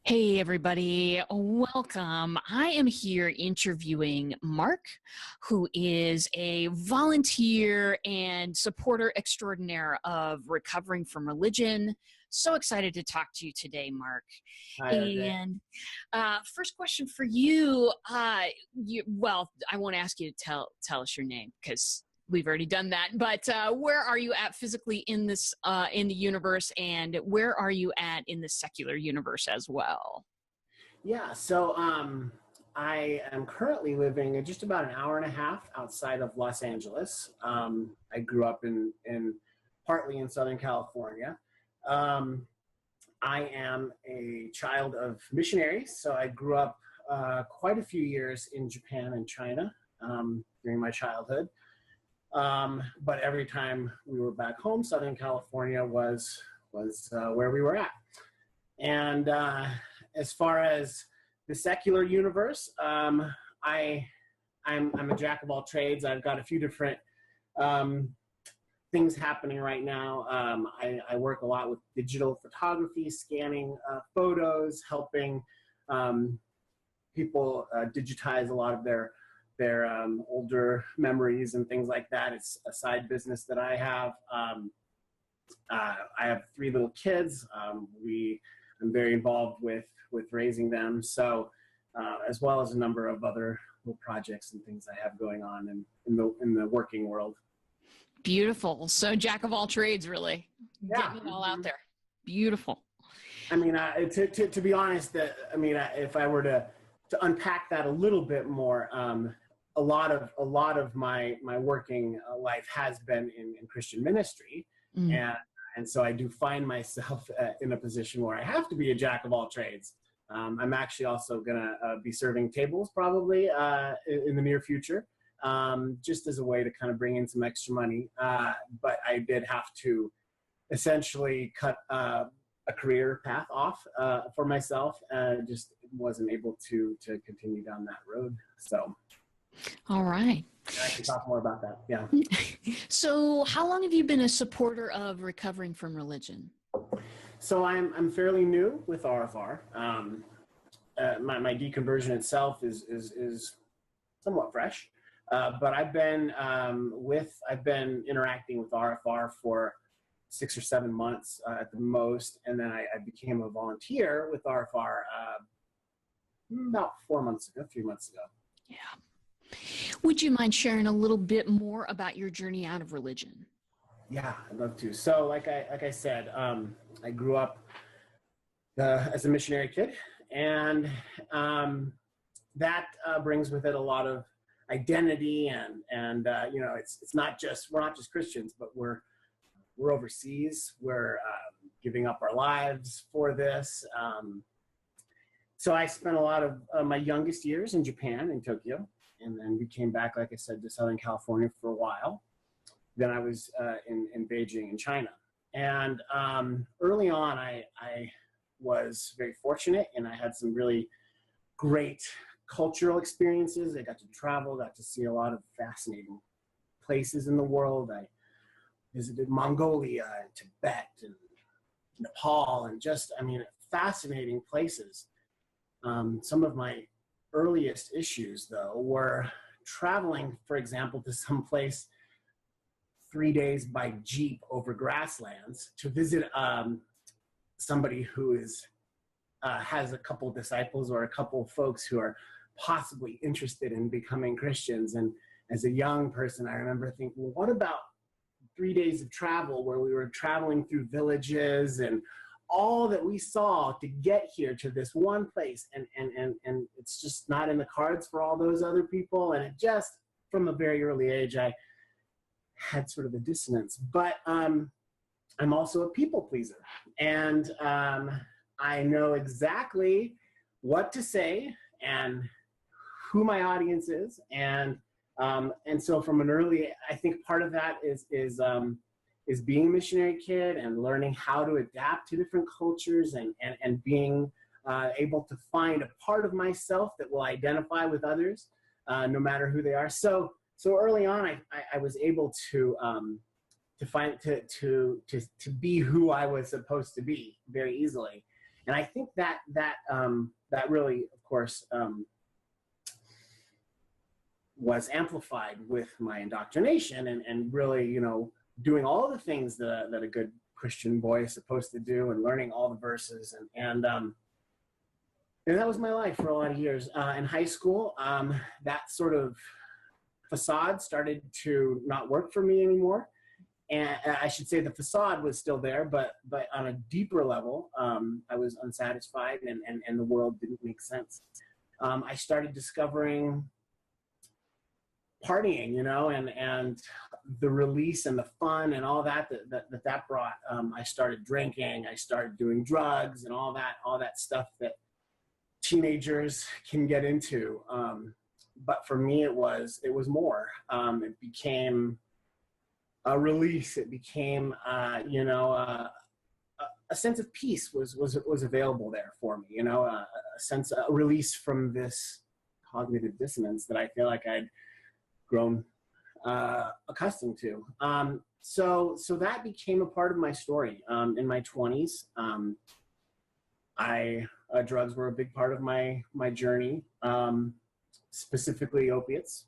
Hey, everybody. Welcome. I am here interviewing Mark, who is a volunteer and supporter extraordinaire of recovering from religion. So excited to talk to you today, Mark. Hi, RJ. And first question for you. Well, I won't ask you to tell us your name because we've already done that. But where are you at physically in this in the universe, and where are you at in the secular universe as well? Yeah, so I am currently living just about an hour and a half outside of Los Angeles. I grew up in partly in Southern California. I am a child of missionaries, so I grew up quite a few years in Japan and China during my childhood. But every time we were back home, Southern California was where we were at. And as far as the secular universe, I'm a jack of all trades. I've got a few different things happening right now. I work a lot with digital photography, scanning photos, helping people digitize a lot of their older memories and things like that. It's a side business that I have. I have 3 little kids. I'm very involved with raising them. So, as well as a number of other little projects and things I have going on in the working world. Beautiful. So jack of all trades, really. Yeah. Getting it all out there. Beautiful. I mean, to be honest, if I were to unpack that a little bit more, a lot of my working life has been in Christian ministry, and so I do find myself in a position where I have to be a jack of all trades. I'm actually also gonna be serving tables probably in the near future, just as a way to kind of bring in some extra money. But I did have to essentially cut a career path off for myself, and just wasn't able to continue down that road. So. All right. I can talk more about that. Yeah. So how long have you been a supporter of recovering from religion? So I'm fairly new with RfR. My deconversion itself is somewhat fresh, but I've been interacting with RfR for 6 or 7 months at the most, and then I became a volunteer with RfR about 3 months ago. Yeah. Would you mind sharing a little bit more about your journey out of religion? Yeah, I'd love to. So like I said, I grew up as a missionary kid, and that brings with it a lot of identity, and it's not just, we're not just Christians, but we're overseas. We're giving up our lives for this. So I spent a lot of my youngest years in Japan, in Tokyo. And then we came back, like I said, to Southern California for a while. Then I was in Beijing in China. And early on, I was very fortunate, and I had some really great cultural experiences. I got to travel, got to see a lot of fascinating places in the world. I visited Mongolia and Tibet and Nepal, and fascinating places. Some of my earliest issues, though, were traveling, for example, to some place 3 days by Jeep over grasslands to visit somebody who has a couple disciples or a couple folks who are possibly interested in becoming Christians. And as a young person, I remember thinking, well, what about 3 days of travel where we were traveling through villages and all that we saw to get here to this one place, and it's just not in the cards for all those other people. And it just, from a very early age, I had sort of a dissonance. But I'm also a people pleaser, and I know exactly what to say and who my audience is, and so from an early, I think part of that is being a missionary kid and learning how to adapt to different cultures, and being able to find a part of myself that will identify with others, no matter who they are. So early on, I was able to be who I was supposed to be very easily. And I think that really, of course, was amplified with my indoctrination and really, doing all the things that a good Christian boy is supposed to do, and learning all the verses. And that was my life for a lot of years. In high school, that sort of facade started to not work for me anymore. And I should say the facade was still there, but on a deeper level, I was unsatisfied, and the world didn't make sense. I started discovering partying, and the release and the fun and all that brought. I started drinking, I started doing drugs and all that stuff that teenagers can get into. But for me, it was more. It became a release. It became, a sense of peace was available there for me. A sense, a release from this cognitive dissonance that I feel like I'd grown accustomed to. So that became a part of my story. In my 20s, drugs were a big part of my journey, specifically opiates.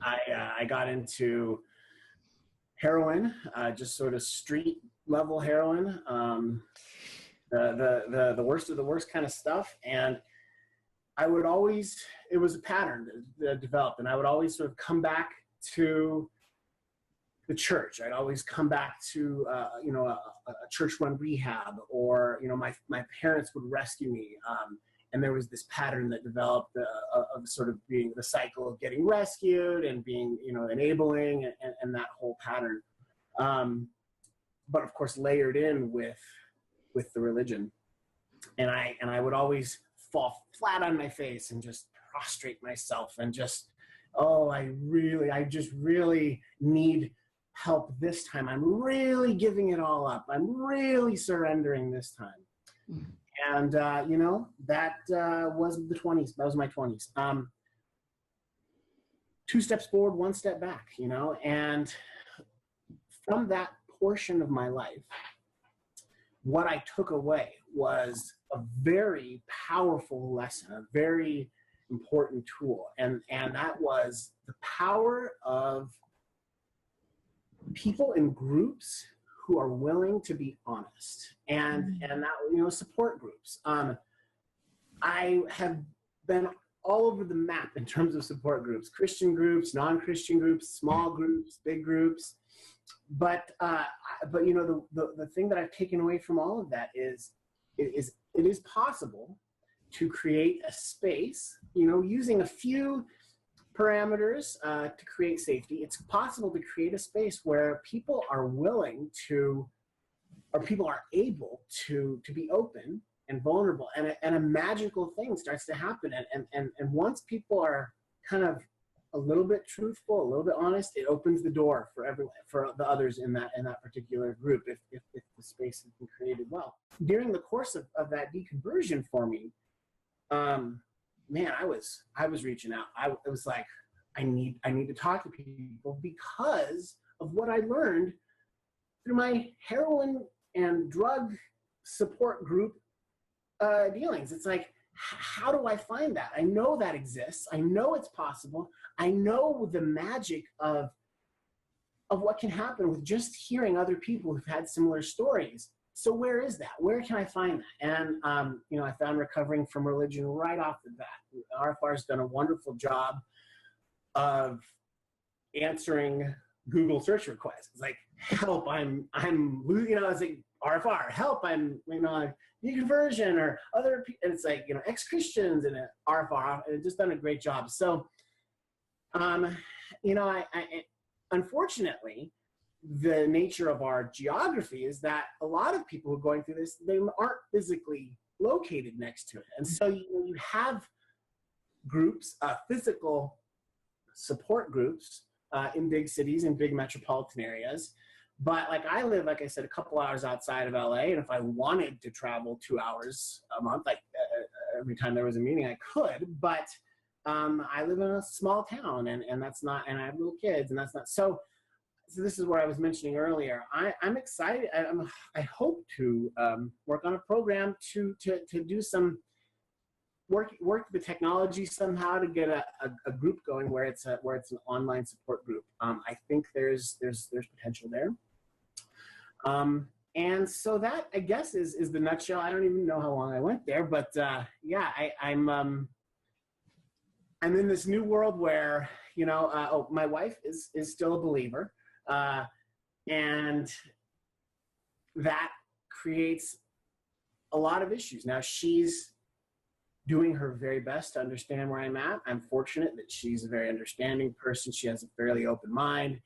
I got into heroin, just sort of street level heroin, the worst of the worst kind of stuff. And I would always, it was a pattern that developed, and I would always sort of come back to the church. I'd always come back to, a church-run rehab, or, my parents would rescue me. And there was this pattern that developed of sort of being the cycle of getting rescued and being, enabling, and that whole pattern. But of course, layered in with the religion. And I would always fall flat on my face and just prostrate myself and just, I just really need help this time. I'm really giving it all up. I'm really surrendering this time. And, that was the 20s. That was my 20s. 2 steps forward, 1 step back, and from that portion of my life, what I took away was a very powerful lesson, a very important tool. And that was the power of people in groups who are willing to be honest, and that, support groups. I have been all over the map in terms of support groups, Christian groups, non-Christian groups, small groups, big groups. But the thing that I've taken away from all of that is it is possible to create a space, using a few parameters to create safety. It's possible to create a space where people are willing to, or people are able to be open and vulnerable, and a magical thing starts to happen. And once people are kind of a little bit truthful, a little bit honest, it opens the door for everyone, for the others in that particular group, if the space has been created well. During the course of that deconversion for me, man, I was reaching out. It was like, I need to talk to people because of what I learned through my heroin and drug support group dealings. It's like, how do I find that? I know that exists. I know it's possible. I know the magic of what can happen with just hearing other people who've had similar stories. So where is that? Where can I find that? And, I found Recovering from Religion right off the bat. RfR has done a wonderful job of answering Google search requests. It's like, help, it's like, RfR, help, I'm, deconversion, or other, and it's like, ex-Christians, and RfR, and it's just done a great job. So, I unfortunately, the nature of our geography is that a lot of people who are going through this, they aren't physically located next to it. And so you have groups, physical support groups in big cities and big metropolitan areas. But like I live, like I said, a couple hours outside of LA. And if I wanted to travel 2 hours a month, like every time there was a meeting, I could. But I live in a small town, and that's not, and I have little kids, and that's not. So so this is where I was mentioning earlier. I'm excited. I hope to work on a program to do some work the technology somehow to get a group going where it's an online support group. I think there's potential there. And so that, I guess, is the nutshell. I don't even know how long I went there, but yeah, I'm in this new world where, you know, my wife is still a believer, and that creates a lot of issues. Now she's doing her very best to understand where I'm at. I'm fortunate that she's a very understanding person. She has a fairly open mind,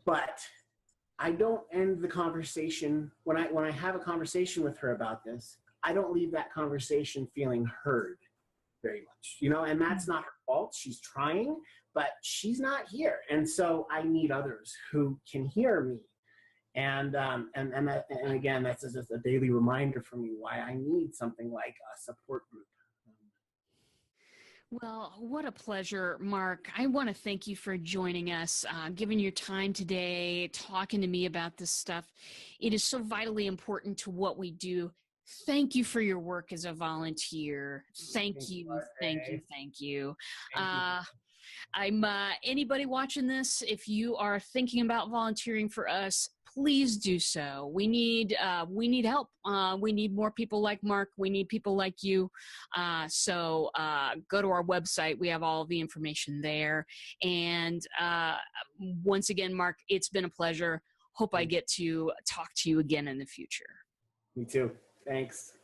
but I don't end the conversation when I have a conversation with her about this. I don't leave that conversation feeling heard very much, you know, and that's not her fault. She's trying, but she's not here. And so I need others who can hear me. And again, that's just a daily reminder for me why I need something like a support group. Well, what a pleasure, Mark. I want to thank you for joining us, giving your time today, talking to me about this stuff. It is so vitally important to what we do. Thank you for your work as a volunteer. Thank you. Thank you. Thank you. I'm anybody watching this, if you are thinking about volunteering for us, please do so. We need help. We need more people like Mark. We need people like you. So go to our website. We have all the information there. And once again, Mark, it's been a pleasure. Hope I get to talk to you again in the future. Me too. Thanks.